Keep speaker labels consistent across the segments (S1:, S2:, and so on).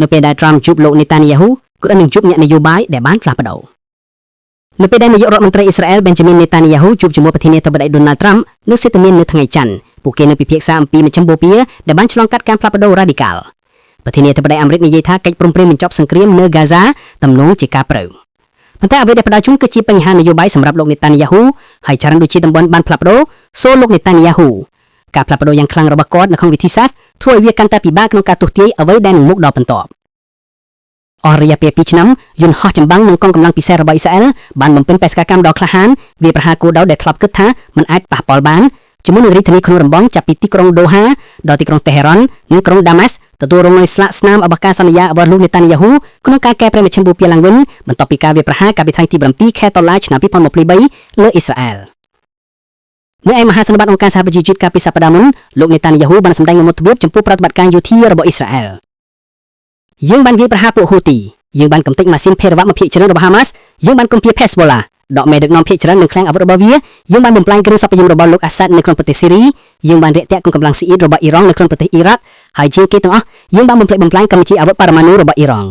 S1: នៅពេលដែល Trump ជួបលោក Netanyahu គាត់នឹងជួបអ្នកនយោបាយដែលបានផ្លាស់ប្ដូរនៅពេលដែលនាយករដ្ឋមន្ត្រីអ៊ីស្រាអែល Benjamin Netanyahu ជួបជាមួយប្រធានាធិបតី Donald Trump នៅសេតមាននៅថ្ងៃច័ន្ទពួកគេនឹងពិភាក្សាអំពីមជ្ឈមបូព៌ាដែលបានឆ្លងកាត់ការផ្លាស់ប្ដូរ radical ប្រធានាធិបតីអាមេរិកនិយាយថាកិច្ចព្រមព្រៀងបញ្ចប់សង្គ្រាមនៅ Gaza ទំនងជាការប្រើប៉ុន្តែអ្វីដែលផ្ដោតជុំគឺជាបញ្ហានយោបាយសម្រាប់លោក Netanyahu ហើយចរន្តដូចជាតំបន់បានផ្លាស់ប្ដូរសូលោក Netanyahu ការផ្លាស់ប្ដូរយ៉ាងខ្លាំងរបស់គាត់នៅក្នុងវិធីសាស្ត្រធ្វើឲ្យវាកាន់តែពិបាកក្នុងការទស្សន៍ទាយអ្វីដែលនឹងមុខដល់បន្ទាប់អស់រយៈពេល2ឆ្នាំយន្តហោះចម្បាំងនិងកងកម្លាំងពិសេសរបស់អ៊ីស្រាអែលបានបំពេញបេសកកម្មដ៏ក្លាហានវាប្រហារគោលដៅដែលធ្លាប់គិតថាមិនអាចប៉ះពាល់បានជាមួយនឹងរាជធានីក្នុងរំបងចាប់ពីទីក្រុងដូហាដល់ទីក្រុងតេហេរ៉ាន់និងក្រុងដាម៉ាស់ទទួលរងនូវស្លាកស្នាមរបស់ការសន្យារបស់លោក Netanyahu ក្នុងការកែប្រែមជ្ឈមបូព៌ាឡើងវិញបន្ទាប់ពីការវាយប្រហារកាលពីថ្ងៃទី7ខែតុលាឆ្នាំ2023លើអ៊ីស្រាអែលនៅឯមហាសន្និបាតអង្គការសហប្រជាជាតិកាលពីសប្តាហ៍មុនលោក Netanyahu បានសម្ដែងមុខទ្វីបចំពោះប្រតិបត្តិការយោធារបស់អ៊ីស្រាអែលយើងបានវាយប្រហារពួកហូទីយើងបានកំទេចម៉ាស៊ីនភេរវៈមួយភាគច្រើនរបស់ Hamas យើងបានកំភា Hezbollah ដកមេដឹកនាំភាគច្រើននឹងឃ្លាំងអាវុធរបស់វាយើងបានបំផ្លាញគ្រឿងសព្វយន្តរបស់លោក Assad នៅក្នុងប្រទេសស៊ីរីយើងបានរាក់ទាក់កងកម្លាំងស៊ីអ៊ីតរបស់អ៊ីរ៉ង់នៅក្នុងប្រទេសអ៊ីរ៉ាក់ហើយជាងគេទាំងអស់យើងបានបំផ្លិចបំផ្លាញកម្មវិធីអាវុធបរមាណូរបស់អ៊ីរ៉ង់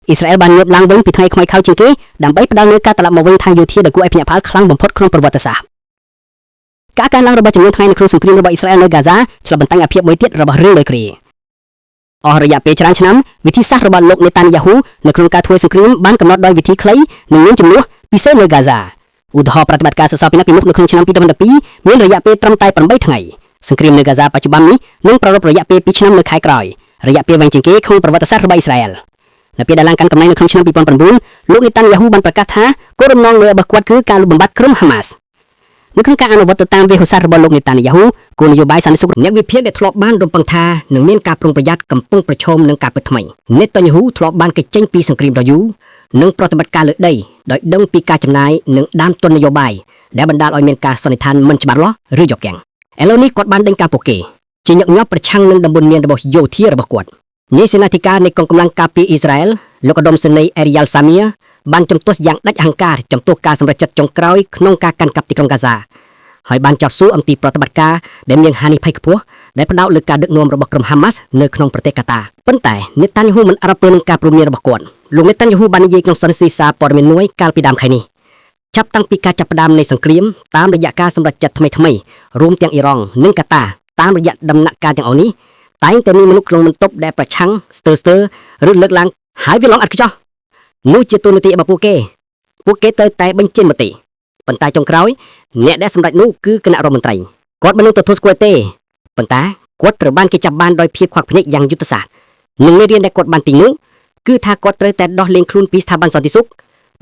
S1: អ៊ីស្រាអែលបានងើបឡើងវិញពីថ្ងៃខ្មៅខៅជាងគេដើម្បីផ្ដល់នូវការត្រឡប់មកវិញทางយោធាដ៏គួរឲ្យភ្ញាក់ផ្អើលខ្លាំងបំផុតក្នុងប្រវត្តិសាស្ត្រការកើនឡើងរបស់ចំនួនថ្ងៃនៅក្នុងសង្គ្រាមរបស់អ៊ីស្រាអែលនៅ Gaza ឆ្លុះបញ្ចាំងអាភាពមួយទៀតរបស់រឿងដោយគ្រាអស់រយៈពេលច្រើនឆ្នាំវិធីសាស្ត្ររបស់លោក Netanyahu នៅក្នុងការធ្វើសង្គ្រាមបានកំណត់ដោយវិធីខ្លីនិងមានចំនួនពិសេសនៅ Gaza ឧទាហរណ៍ប្រតិបត្តិការសសរពីណាពីមុខនៅក្នុងឆ្នាំ2012មានរយៈពេលត្រឹមតែ8ថ្ងៃសង្គ្រាមនៅ Gaza បច្ចុប្បន្ននេះនឹងប្រារព្ធរយៈពេល2ឆ្នាំនៅខែក្រោយរយៈពេលវែងជាងគេក្នុងប្រវត្តិសាស្ត្ររបស់អ៊ីស្រាអែលនៅពេលដែលឡើងកាន់តំណែងនៅក្នុងឆ្នាំ2009លោក Netanyahu បានប្រកាសថាគោលបំណងរបស់គាត់គឺការលុបបំបាត់ក្រុម Hamas នៅក្នុងការអនុវត្តទៅតាមវិហោសាស្ត្ររបស់លោក Netanyahu គោលនយោបាយសន្តិសុខអ្នកវិភាគដែលធ្លាប់បានរំពឹងថានឹងមានការប្រុងប្រយ័ត្នកំពុងប្រឈមនឹងការពិតថ្មី Netanyahu ធ្លាប់បានគេចចេញពីសង្គ្រាមដ៏យូរនិងប្រតិបត្តិការលើដីដោយដឹងពីការចំណាយនិងដើមទុននយោបាយដែលបណ្ដាលឲ្យមានការសន្និដ្ឋានមិនច្បាស់លាស់ឬយកកាំងឥឡូវនេះគាត់បានដេញការពួកគេជាញឹកញាប់ប្រឆាំងនឹងដំបូន្មានរបស់យោធារបស់គាត់នាយសេនាធិការនៃកងកម្លាំងការពារអ៊ីស្រាអែលលោកឧត្តមសេនីយ៍ Ariel Samir បានជំទាស់យ៉ាងដាច់អហង្ការចំពោះការសម្រេចចិត្តចុងក្រោយក្នុងការកាន់កាប់ទីក្រុង Gaza ហើយបានចាប់សួរអំពីប្រតិបត្តិការដែលមានហានិភ័យខ្ពស់ដែលផ្ដោតលើការដឹកនាំរបស់ក្រុម Hamas នៅក្នុងប្រទេសកាតាប៉ុន្តែ Netanyahu មិនអរពើនឹងការព្រមព្រៀងរបស់គាត់លោក Netanyahu បាននិយាយក្នុងសន្និសីទសារព័ត៌មានមួយកាលពីដើមខែនេះចាប់តាំងពីការចាប់ផ្ដើមនៃសង្គ្រាមតាមរយៈការសម្រេចចិត្តថ្មីៗរួមទាំងអ៊ីរ៉ង់និងកាតាតាមរយៈដំណាក់កាលទាំងអស់នេះតែងតែមានមនុស្សក្នុងបន្ទប់ដែលប្រឆាំងស្ទើរឬលើកឡើងហើយវាឡងអត់ខ្ចោះនោះជាទូនាទីរបស់ពួកគេទៅតែបញ្ចេញមតិប៉ុន្តែចុងក្រោយអ្នកដែលសម្រេចនោះគឺគណៈរដ្ឋមន្ត្រីគាត់មិននឹងទទួលស្គាល់ទេប៉ុន្តែគាត់ត្រូវបានគេចាប់បានដោយភាពខ្វាក់ភ្នែកយ៉ាងយុទ្ធសាស្ត្រនិងមេរៀនដែលគាត់បានទិញនោះគឺថាគាត់ត្រូវតែដោះលែងខ្លួនពីស្ថាប័នសន្តិសុខ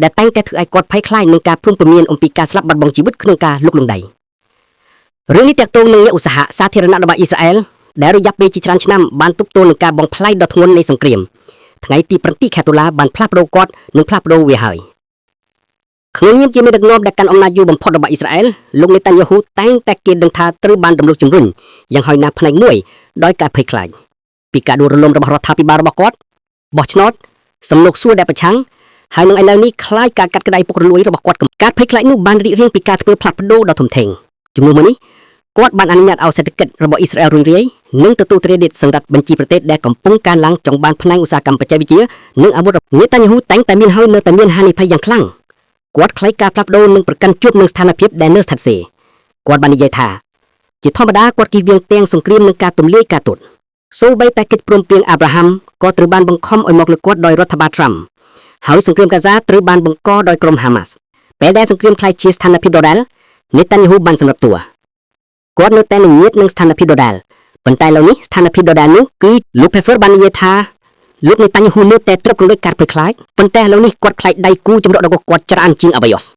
S1: ដែលតែងតែធ្វើឲ្យគាត់ភ័យខ្លាចនឹងការព្រមព្រៀងអំពីការស្លាប់បាត់បង់ជីវិតក្នុងការលុកលំដៃរឿងនេះទាក់ទងនឹងអ្នកឧស្សាហ៍សាធារណៈរបស់អ៊ីស្រាអែលដែលរយៈពេលជាច្រើនឆ្នាំបានទប់ទល់នឹងការបំផ្លាញដ៏ធ្ងន់នៃសង្គ្រាមថ្ងៃទី7ខែតុលាបានផ្លាស់ប្ដូរគាត់និងផ្លាស់ប្ដូរវាហើយក្នុងនាមជាមេដឹកនាំដែលកាន់អំណាចយូរបំផុតរបស់អ៊ីស្រាអែលលោក Netanyahu តែងតែគេដឹងថាត្រូវបានរំលោភជំរុញយ៉ាងហោចណាស់ផ្នែកមួយដោយការភ័យខ្លាចពីការដួលរលំរបស់រដ្ឋាភិបាលរបស់គាត់បោះឆ្នោតសំណុកសួរដែលប្រឆាំងហើយនឹងឥឡូវនេះខ្លាចការកាត់ក្តីពុករលួយរបស់គាត់ការភ័យខ្លាចនោះបានរីករាលពីការធ្វើផ្លាស់ប្ដូរដ៏ធំធេងជំនួសមកនេះគាត់បានអនុញ្ញាតឲ្យសេដ្ឋកិច្ចរបស់អ៊ីស្រាអែលរុញរាយនិងទទួលទ្រេឌីតសម្រាប់បញ្ជីប្រទេសដែលកំពុងកើនឡើងចង់បានផ្នែកឧស្សាហកម្មបច្ចេកវិទ្យានិងអាវុធ Netanyahu តែងតែមានហើយនៅតែមានហានិភ័យយ៉ាងខ្លាំងគាត់ខ្លាចការផ្លាស់ប្ដូរនិងប្រកាន់ជួបនឹងស្ថានភាពដែលនៅស្ថិតសេគាត់បាននិយាយថាជាធម្មតាគាត់គិតវៀងទាំងសង្គ្រាមនិងការទម្លាយការទូតសូម្បីតែកិច្ចព្រមព្រៀងអាប់រ៉ាហាំក៏ត្រូវបានបង្ខំឲ្យមកលើគាត់ដោយរដ្ឋបាល Trump ហើយសង្គ្រាម Gaza ត្រូវបានបង្កដោយក្រុម Hamas ពេលដែលសង្គ្រាមក្លាយជាស្ថានភាពដដែល Netanyahu បានសម្រាប់តួគាត់នៅតែនឹងញៀតនឹងស្ថានភាពដដែលប៉ុន្តែឥឡូវនេះស្ថានភាពដដែលនោះគឺលោក Pfeffer បាននិយាយថាលោក Netanyahu នៅតែទ្រព្យក្នុងការភ័យខ្លាចប៉ុន្តែឥឡូវនេះគាត់ខ្លាចដៃគូជំរករបស់គាត់ច្រើនជាងអ្វី